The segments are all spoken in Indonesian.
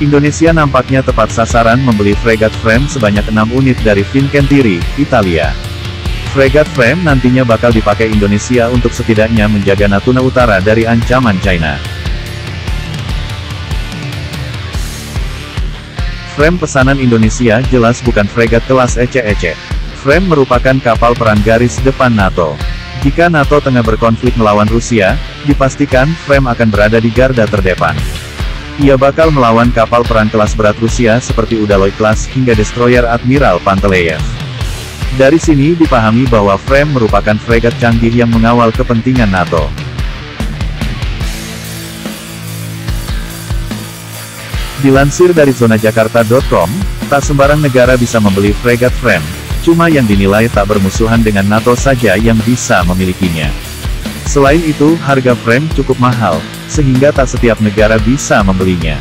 Indonesia nampaknya tepat sasaran membeli fregat frame sebanyak 6 unit dari Fincantieri, Italia. Fregat frame nantinya bakal dipakai Indonesia untuk setidaknya menjaga Natuna Utara dari ancaman China. Frame pesanan Indonesia jelas bukan fregat kelas ece-ece. Frame merupakan kapal perang garis depan NATO. Jika NATO tengah berkonflik melawan Rusia, dipastikan frame akan berada di garda terdepan. Ia bakal melawan kapal perang kelas berat Rusia seperti Udaloy Class hingga destroyer Admiral Panteleyev. Dari sini dipahami bahwa frame merupakan fregat canggih yang mengawal kepentingan NATO. Dilansir dari zonajakarta.com, tak sembarang negara bisa membeli fregat frame, cuma yang dinilai tak bermusuhan dengan NATO saja yang bisa memilikinya. Selain itu, harga frame cukup mahal, sehingga tak setiap negara bisa membelinya.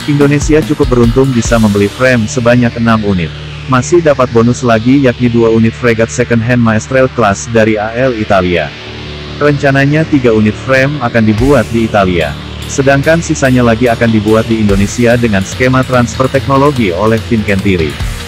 Indonesia cukup beruntung bisa membeli frame sebanyak 6 unit. Masih dapat bonus lagi yakni 2 unit fregat second hand Maestrale Class dari AL Italia. Rencananya 3 unit frame akan dibuat di Italia. Sedangkan sisanya lagi akan dibuat di Indonesia dengan skema transfer teknologi oleh Fincantieri.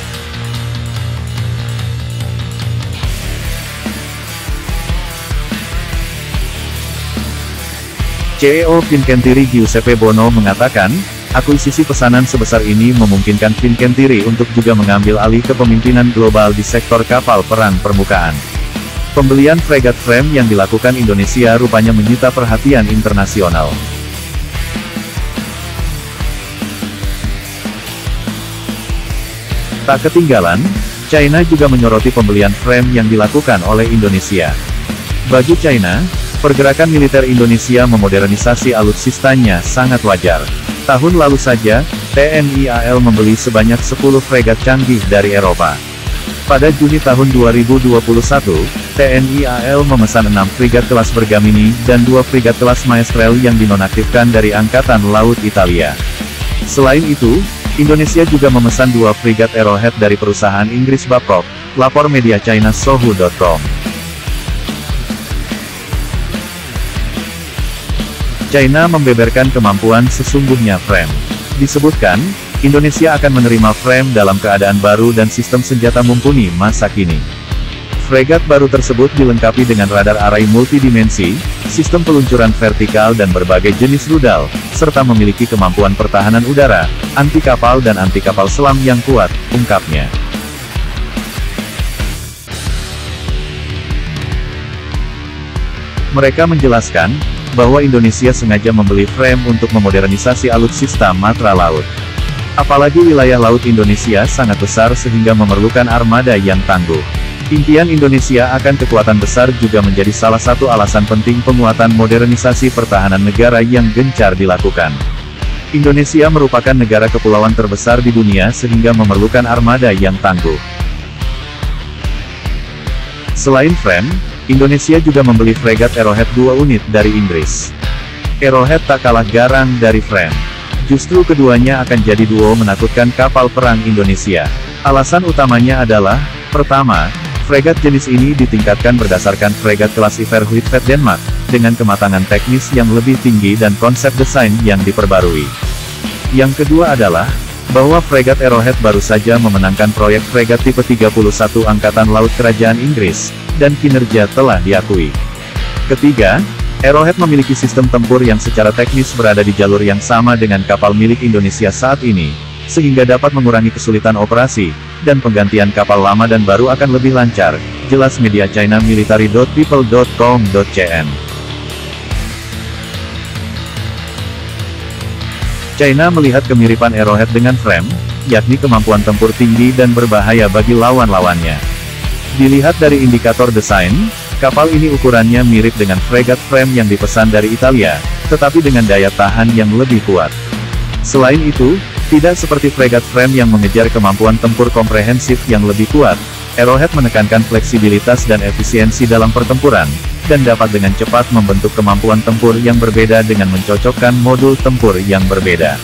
CEO Fincantieri Giuseppe Bono mengatakan, akuisisi pesanan sebesar ini memungkinkan Fincantieri untuk juga mengambil alih kepemimpinan global di sektor kapal perang permukaan. Pembelian fregat frame yang dilakukan Indonesia rupanya menyita perhatian internasional. Tak ketinggalan, China juga menyoroti pembelian frame yang dilakukan oleh Indonesia. Bagi China, pergerakan militer Indonesia memodernisasi alutsistanya sangat wajar. Tahun lalu saja, TNI AL membeli sebanyak 10 fregat canggih dari Eropa. Pada Juni tahun 2021, TNI AL memesan 6 fregat kelas Bergamini dan 2 fregat kelas Maestrale yang dinonaktifkan dari Angkatan Laut Italia. Selain itu, Indonesia juga memesan 2 fregat Arrowhead dari perusahaan Inggris Babcock, lapor media China Sohu.com. China membeberkan kemampuan sesungguhnya frame. Disebutkan, Indonesia akan menerima frame dalam keadaan baru dan sistem senjata mumpuni masa kini. Fregat baru tersebut dilengkapi dengan radar arai multidimensi, sistem peluncuran vertikal dan berbagai jenis rudal, serta memiliki kemampuan pertahanan udara, anti kapal dan anti kapal selam yang kuat, ungkapnya. Mereka menjelaskan, bahwa Indonesia sengaja membeli frame untuk memodernisasi alutsista matra laut. Apalagi wilayah laut Indonesia sangat besar sehingga memerlukan armada yang tangguh. Impian Indonesia akan kekuatan besar juga menjadi salah satu alasan penting penguatan modernisasi pertahanan negara yang gencar dilakukan. Indonesia merupakan negara kepulauan terbesar di dunia sehingga memerlukan armada yang tangguh. Selain frame, Indonesia juga membeli fregat Arrowhead 2 unit dari Inggris. Arrowhead tak kalah garang dari frame. Justru keduanya akan jadi duo menakutkan kapal perang Indonesia. Alasan utamanya adalah, pertama, fregat jenis ini ditingkatkan berdasarkan fregat kelas Iver Huitfeldt Denmark, dengan kematangan teknis yang lebih tinggi dan konsep desain yang diperbarui. Yang kedua adalah, bahwa fregat Arrowhead baru saja memenangkan proyek fregat tipe 31 Angkatan Laut Kerajaan Inggris, dan kinerja telah diakui. Ketiga, Arrowhead memiliki sistem tempur yang secara teknis berada di jalur yang sama dengan kapal milik Indonesia saat ini, sehingga dapat mengurangi kesulitan operasi, dan penggantian kapal lama dan baru akan lebih lancar, jelas media China military.people.com.cn. China melihat kemiripan Arrowhead dengan frame, yakni kemampuan tempur tinggi dan berbahaya bagi lawan-lawannya. Dilihat dari indikator desain, kapal ini ukurannya mirip dengan fregat frame yang dipesan dari Italia, tetapi dengan daya tahan yang lebih kuat. Selain itu, tidak seperti fregat frame yang mengejar kemampuan tempur komprehensif yang lebih kuat, Arrowhead menekankan fleksibilitas dan efisiensi dalam pertempuran, dan dapat dengan cepat membentuk kemampuan tempur yang berbeda dengan mencocokkan modul tempur yang berbeda.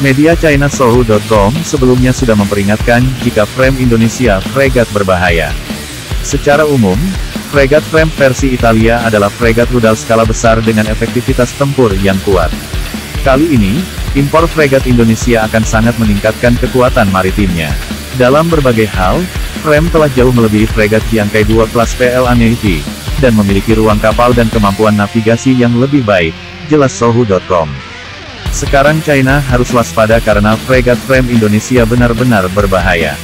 Media China Sohu.com sebelumnya sudah memperingatkan jika frame Indonesia fregat berbahaya. Secara umum, Fregat Frame versi Italia adalah fregat rudal skala besar dengan efektivitas tempur yang kuat. Kali ini, impor fregat Indonesia akan sangat meningkatkan kekuatan maritimnya. Dalam berbagai hal, Frame telah jauh melebihi fregat Jiangkai 2 kelas PLA Navy, dan memiliki ruang kapal dan kemampuan navigasi yang lebih baik, jelas Sohu.com. Sekarang China harus waspada karena fregat Frame Indonesia benar-benar berbahaya.